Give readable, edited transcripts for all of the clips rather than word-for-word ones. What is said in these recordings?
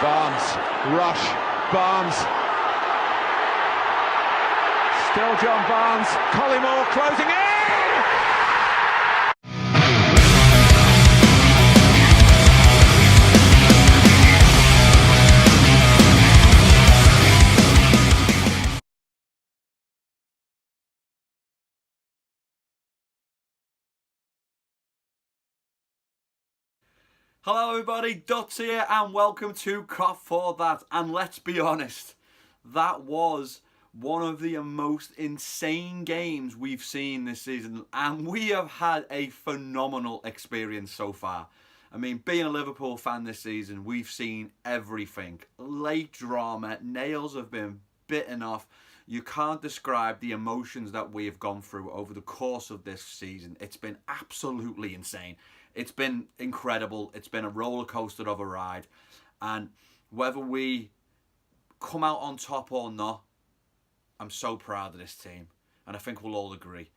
Barnes, rush, Barnes. Still John Barnes, Collymore closing in! Hello everybody, Dots here and welcome to Cop for That. And let's be honest, that was one of the most insane games we've seen this season, and we have had a phenomenal experience so far. I mean, being a Liverpool fan this season, we've seen everything. Late drama, nails have been bitten off. You can't describe the emotions that we have gone through over the course of this season. It's been absolutely insane. It's been incredible. It's been a roller coaster of a ride. And whether we come out on top or not, I'm so proud of this team. And I think we'll all agree.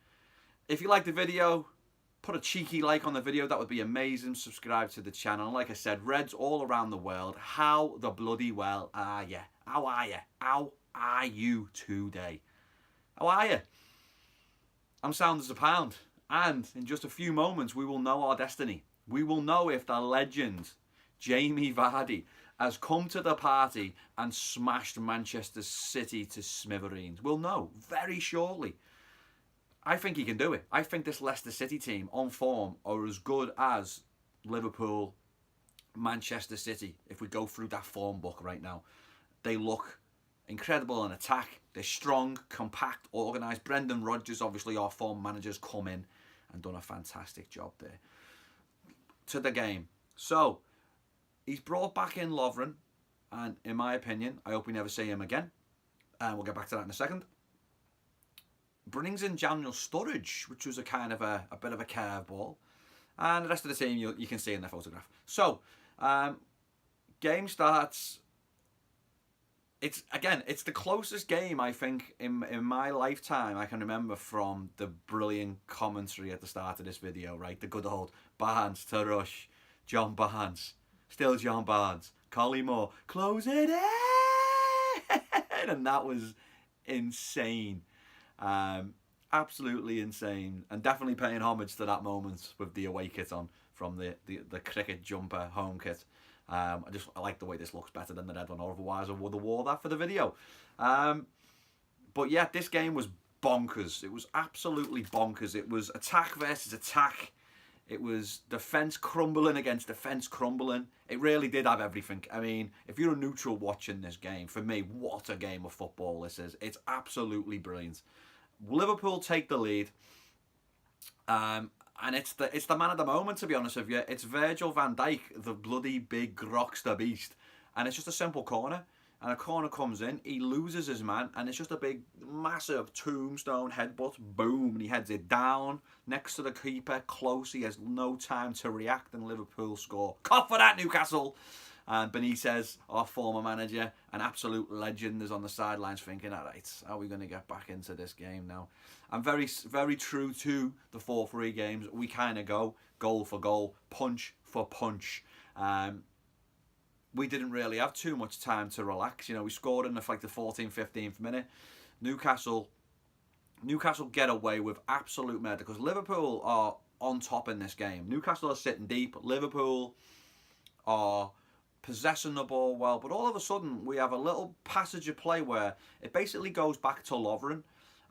If you like the video, put a cheeky like on the video. That would be amazing. Subscribe to the channel. Like I said, Reds all around the world. How the bloody well are you? How are you? How are you today? How are you? I'm sound as a pound. And in just a few moments, we will know our destiny. We will know if the legend, Jamie Vardy, has come to the party and smashed Manchester City to smithereens. We'll know very shortly. I think he can do it. I think this Leicester City team on form are as good as Liverpool, Manchester City. If we go through that form book right now, they look incredible in attack. They're strong, compact, organised. Brendan Rodgers, obviously our former managers, come in and done a fantastic job there. To the game. So, he's brought back in Lovren, and in my opinion, I hope we never see him again. And we'll get back to that in a second. Brings in Daniel Sturridge, which was a kind of a bit of a curveball. And the rest of the team you can see in the photograph. So, game starts. It's the closest game I think in my lifetime I can remember from the brilliant commentary at the start of this video, right? The good old Barnes to Rush, John Barnes, still John Barnes, Collymore, close it in! And that was insane. Absolutely insane. And definitely paying homage to that moment with the away kit on from the cricket jumper home kit. I like the way this looks better than the red one, or otherwise I would have wore that for the video. But yeah, this game was bonkers. It was absolutely bonkers. It was attack versus attack. It was defence crumbling against defence crumbling. It really did have everything. I mean, if you're a neutral watching this game, for me, what a game of football this is. It's absolutely brilliant. Liverpool take the lead. And it's the man of the moment, to be honest with you. It's Virgil van Dijk, the bloody big rockstar beast. And it's just a simple corner. And a corner comes in, he loses his man, and it's just a big, massive tombstone headbutt. Boom, and he heads it down next to the keeper, close. He has no time to react, and Liverpool score. Cough for that, Newcastle! And Benitez, our former manager, an absolute legend, is on the sidelines thinking, all right, how are we going to get back into this game now? And very, very true to the 4-3 games. We kind of go goal for goal, punch for punch. We didn't really have too much time to relax. You know, we scored in the 14th, 15th minute. Newcastle get away with absolute murder because Liverpool are on top in this game. Newcastle are sitting deep. Liverpool are possessing the ball well, but all of a sudden we have a little passage of play where it basically goes back to Lovren,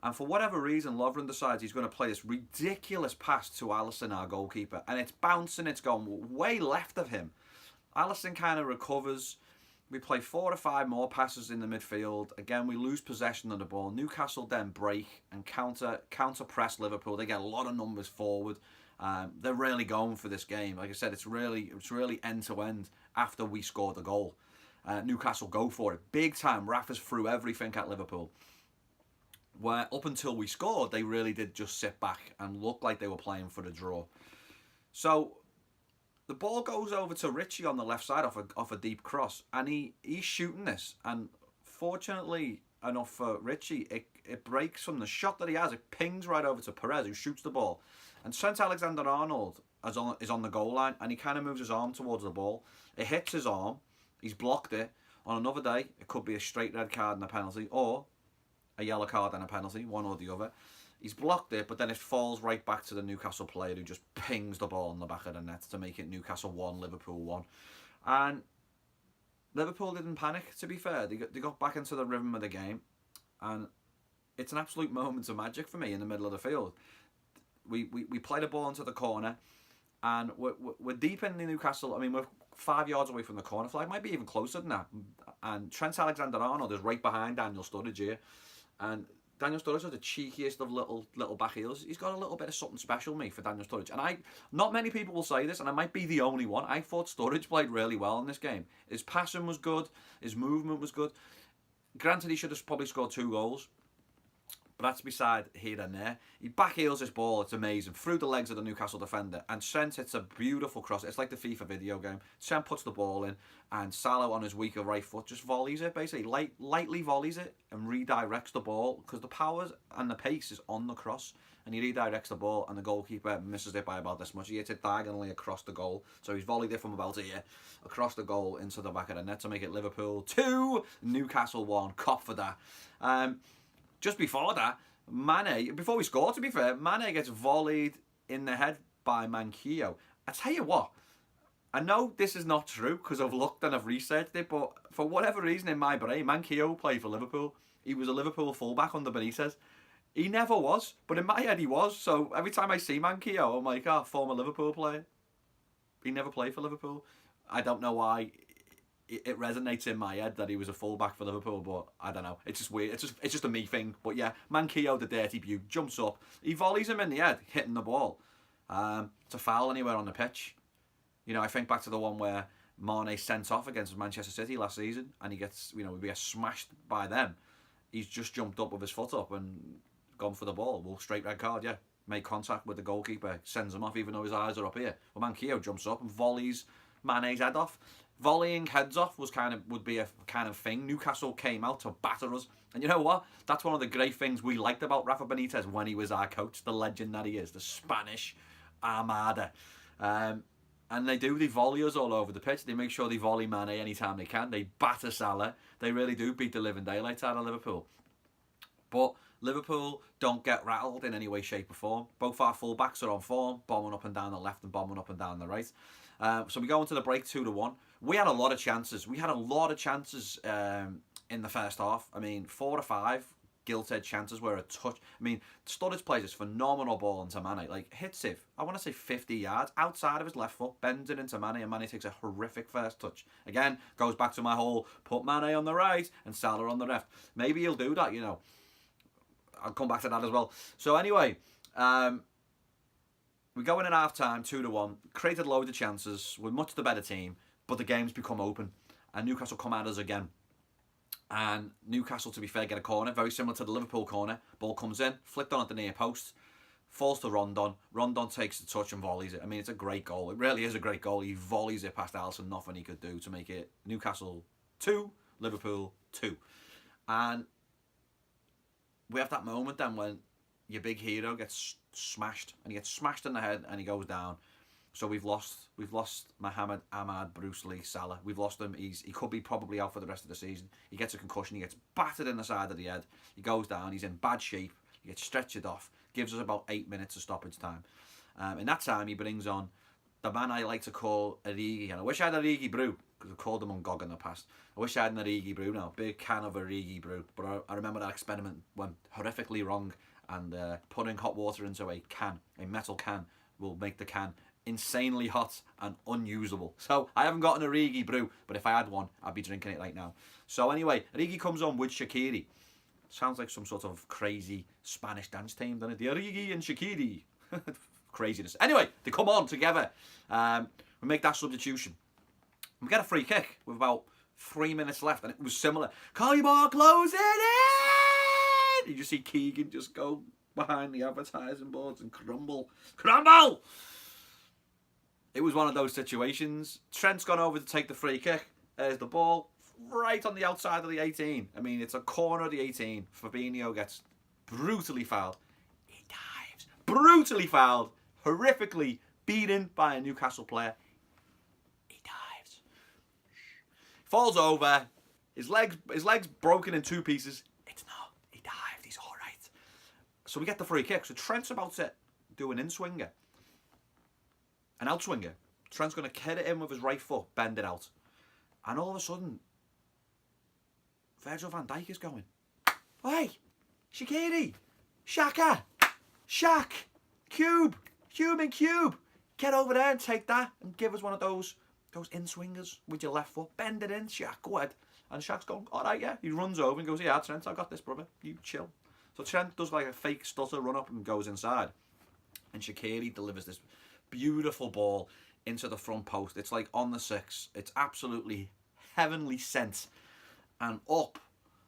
and for whatever reason Lovren decides he's going to play this ridiculous pass to Alisson, our goalkeeper, and it's bouncing, it's going way left of him. Alisson kind of recovers. We play 4 or 5 more passes in the midfield. Again, we lose possession of the ball. Newcastle then break and counter press Liverpool. They get a lot of numbers forward. They're really going for this game. Like I said, it's really end to end after we score the goal. Newcastle go for it big time. Rafa's threw everything at Liverpool. Where up until we scored, they really did just sit back and look like they were playing for the draw. So the ball goes over to Richie on the left side off a deep cross, and he's shooting this. And fortunately enough for Richie, it breaks from the shot that he has. It pings right over to Perez, who shoots the ball. And Trent Alexander-Arnold is on the goal line, and he kind of moves his arm towards the ball. It hits his arm, He's blocked it. On another day, it could be a straight red card and a penalty, or a yellow card and a penalty, one or the other. He's blocked it, but then it falls right back to the Newcastle player who just pings the ball in the back of the net to make it Newcastle 1, Liverpool 1. And Liverpool didn't panic, to be fair. They got back into the rhythm of the game. And it's an absolute moment of magic for me in the middle of the field. We play the ball into the corner, and we're deep in the Newcastle. I mean, we're 5 yards away from the corner flag, might be even closer than that. And Trent Alexander-Arnold is right behind Daniel Sturridge here. And Daniel Sturridge is the cheekiest of little back heels. He's got a little bit of something special, me, for Daniel Sturridge. And not many people will say this, and I might be the only one. I thought Sturridge played really well in this game. His passing was good. His movement was good. Granted, he should have probably scored 2 goals. But that's beside here and there. He backheels this ball, it's amazing, through the legs of the Newcastle defender. And Trent hits a beautiful cross. It's like the FIFA video game. Trent puts the ball in, and Salah on his weaker right foot just volleys it, basically. Lightly volleys it and redirects the ball, because the power and the pace is on the cross. And he redirects the ball, and the goalkeeper misses it by about this much. He hits it diagonally across the goal. So he's volleyed it from about here, across the goal, into the back of the net to make it Liverpool 2, Newcastle 1. Cop for that. Just before that, before we score, to be fair, Mane gets volleyed in the head by Manquillo. I tell you what, I know this is not true because I've looked and I've researched it, but for whatever reason in my brain, Manquillo played for Liverpool. He was a Liverpool fullback under Benitez. He never was, but in my head he was. So every time I see Manquillo, I'm like, former Liverpool player. He never played for Liverpool. I don't know why. It resonates in my head that he was a fullback for Liverpool, but I don't know. It's just weird. It's just a me thing. But yeah, Manquillo, the dirty beaut, jumps up. He volleys him in the head, hitting the ball. It's a foul anywhere on the pitch. You know, I think back to the one where Mane sent off against Manchester City last season, and he gets, we get smashed by them. He's just jumped up with his foot up and gone for the ball. Well, straight red card, yeah. Made contact with the goalkeeper, sends him off even though his eyes are up here. Well, Manquillo jumps up and volleys Mane's head off. Volleying heads off would be a kind of thing. Newcastle came out to batter us. And you know what? That's one of the great things we liked about Rafa Benitez when he was our coach, the legend that he is, the Spanish Armada. And they volley us all over the pitch. They make sure they volley Mane anytime they can. They batter Salah. They really do beat the living daylights out of Liverpool. But Liverpool don't get rattled in any way, shape or form. Both our full-backs are on form, bombing up and down the left and bombing up and down the right. So we go into the break 2-1. We had a lot of chances. in the first half. I mean, 4 or 5 gilt-edged chances were a touch. I mean, Sturridge plays this phenomenal ball into Mane. Like, hits it, I want to say 50 yards, outside of his left foot, bends it into Mane, and Mane takes a horrific first touch. Again, goes back to my whole, put Mane on the right and Salah on the left. Maybe he'll do that, I'll come back to that as well. So anyway, we go in at half-time, 2-1, created loads of chances, we're much the better team, but the game's become open, and Newcastle come at us again. And Newcastle, to be fair, get a corner, very similar to the Liverpool corner. Ball comes in, flicked on at the near post, falls to Rondon. Rondon takes the touch and volleys it. I mean, it's a great goal. It really is a great goal. He volleys it past Alisson, nothing he could do to make it Newcastle 2, Liverpool 2. And we have that moment then when your big hero gets smashed, and he gets smashed in the head and he goes down. So we've lost Mohamed Ahmad Bruce Lee Salah. We've lost him. He could be probably out for the rest of the season. He gets a concussion. He gets battered in the side of the head. He goes down. He's in bad shape. He gets stretchered off. Gives us about 8 minutes of stoppage time. In that time, he brings on the man I like to call Origi. And I wish I had Origi brew, because I've called him on GOG in the past. I wish I had an Origi brew now. Big can of Origi brew. But I remember that experiment went horrifically wrong. And putting hot water into a metal can, will make the can insanely hot and unusable. So I haven't got an Origi brew, but if I had one, I'd be drinking it right now. So anyway, Origi comes on with Shaqiri. Sounds like some sort of crazy Spanish dance team, doesn't it? The Origi and Shaqiri. Craziness. Anyway, they come on together. We make that substitution. We get a free kick with about 3 minutes left, and it was similar. Collymore close it in! You just see Keegan just go behind the advertising boards and crumble. Crumble! It was one of those situations. Trent's gone over to take the free kick. There's the ball right on the outside of the 18. I mean, it's a corner of the 18. Fabinho gets brutally fouled. He dives. Brutally fouled. Horrifically beaten by a Newcastle player. He dives. falls over. His legs broken in 2 pieces. It's not. He dived. He's all right. So we get the free kick. So Trent's about to do an in-swinger. An out-swinger. Trent's going to hit it in with his right foot, bend it out. And all of a sudden, Virgil van Dijk is going, hey, Shaqiri, Shaka, Shaq, Cube, human Cube. Get over there and take that and give us one of those in-swingers with your left foot. Bend it in, Shaq, go ahead. And Shaq's going, all right, yeah. He runs over and goes, yeah, Trent, I got this, brother. You chill. So Trent does like a fake stutter run up and goes inside. And Shaqiri delivers this beautiful ball into the front post. It's like on the 6. It's absolutely heavenly sent. And up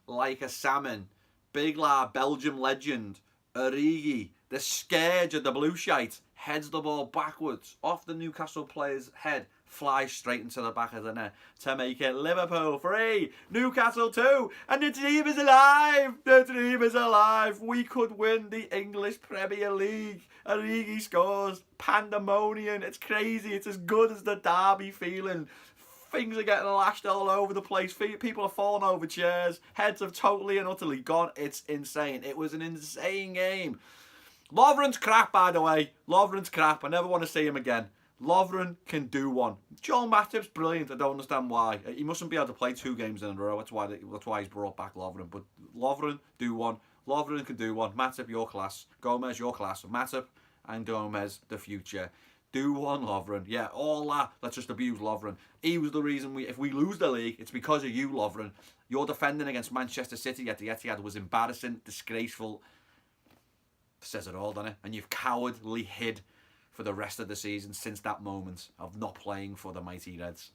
like a salmon, big lad, Belgium legend, Origi, the scourge of the blue shite, heads the ball backwards off the Newcastle player's head, flies straight into the back of the net to make it Liverpool 3, Newcastle 2, and the dream is alive! The dream is alive! We could win the English Premier League. Origi scores, pandemonium, it's crazy, it's as good as the derby feeling. Things are getting lashed all over the place. People are falling over chairs. Heads have totally and utterly gone. It's insane. It was an insane game. Lovren's crap, by the way. Lovren's crap. I never want to see him again. Lovren can do one. Joel Matip's brilliant. I don't understand why. He mustn't be able to play 2 games in a row. That's why he's brought back Lovren. But Lovren, do one. Lovren can do one. Matip, your class. Gomez, your class. Matip and Gomez, the future. Do one, Lovren. Yeah, all that. Let's just abuse Lovren. He was the reason if we lose the league, it's because of you, Lovren. Your defending against Manchester City at the Etihad was embarrassing, disgraceful. Says it all, doesn't it? And you've cowardly hid for the rest of the season since that moment of not playing for the mighty Reds.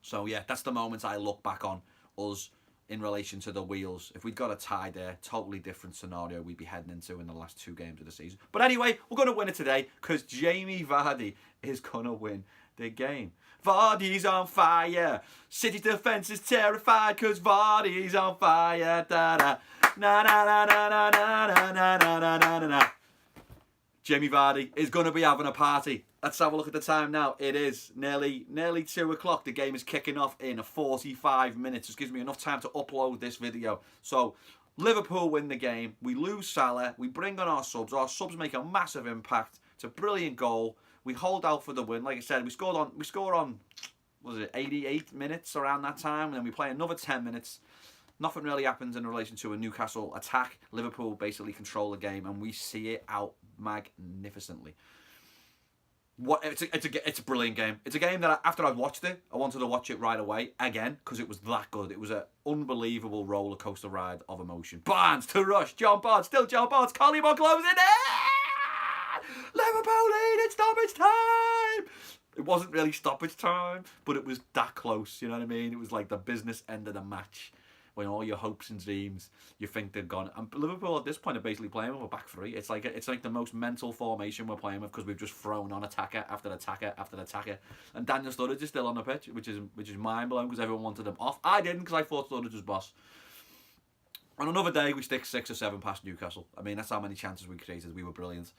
So yeah, that's the moment I look back on us in relation to the wheels. If we'd got a tie there, totally different scenario we'd be heading into in the last 2 games of the season. But anyway, we're going to win it today because Jamie Vardy is going to win the game. Vardy's on fire. City's defence is terrified because Vardy's on fire. Da-da. Na na na na na na na na na na na na. Jamie Vardy is going to be having a party. Let's have a look at the time now. It is nearly 2 o'clock. The game is kicking off in 45 minutes. This gives me enough time to upload this video. So, Liverpool win the game. We lose Salah. We bring on our subs. Our subs make a massive impact. It's a brilliant goal. We hold out for the win. Like I said, we score on, was it 88 minutes around that time? And then we play another 10 minutes. Nothing really happens in relation to a Newcastle attack. Liverpool basically control the game and we see it out magnificently. It's a brilliant game. It's a game that after I'd watched it, I wanted to watch it right away again because it was that good. It was an unbelievable roller coaster ride of emotion. Barnes to rush. John Barnes, still John Barnes. Collymore closing in. Liverpool lead. It's stoppage time. It wasn't really stoppage time, but it was that close. You know what I mean? It was like the business end of the match. When all your hopes and dreams, you think they're gone. And Liverpool at this point are basically playing with a back 3. It's like the most mental formation we're playing with because we've just thrown on attacker after attacker after attacker. And Daniel Sturridge is still on the pitch, which is mind blowing because everyone wanted him off. I didn't because I thought Sturridge was boss. On another day, we stick 6 or 7 past Newcastle. I mean, that's how many chances we created. We were brilliant.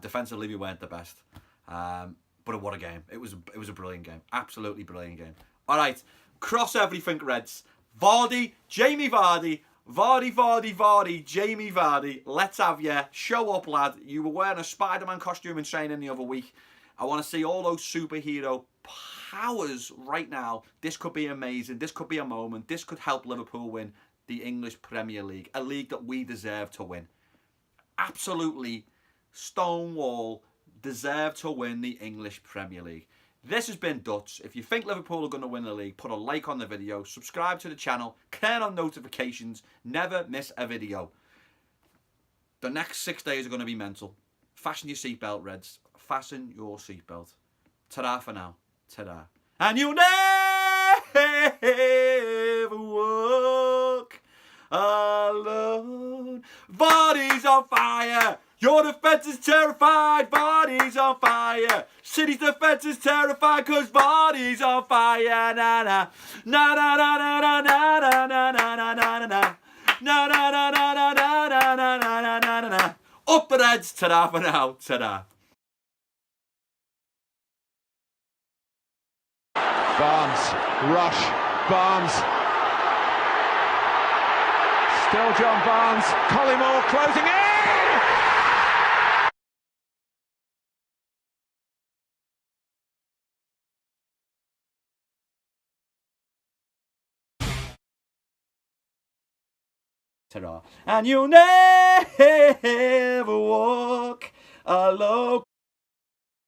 Defensively, we weren't the best. But what a game! It was a brilliant game. Absolutely brilliant game. All right, cross everything, Reds. Vardy, Jamie Vardy, Vardy, Jamie Vardy. Let's have you. Show up, lad. You were wearing a Spider-Man costume in training the other week. I want to see all those superhero powers right now. This could be amazing. This could be a moment. This could help Liverpool win the English Premier League. A league that we deserve to win. Absolutely stonewall deserve to win the English Premier League. This has been Dutch. If you think Liverpool are going to win the league, put a like on the video, subscribe to the channel, turn on notifications, never miss a video. The next 6 days are going to be mental. Fasten your seatbelt, Reds. Fasten your seatbelt. Ta-da for now. Ta-da. And you'll never walk alone. Body's on fire. Your defence is terrified, Vardy's on fire. City's defence is terrified because Vardy's on fire. Na na na na na na na na na na na na na na na na na na na. Up the Reds, ta-da for now, ta-da. Barnes, rush. Barnes. Still John Barnes. Collymore closing in! Ta-da. And you'll never walk alone.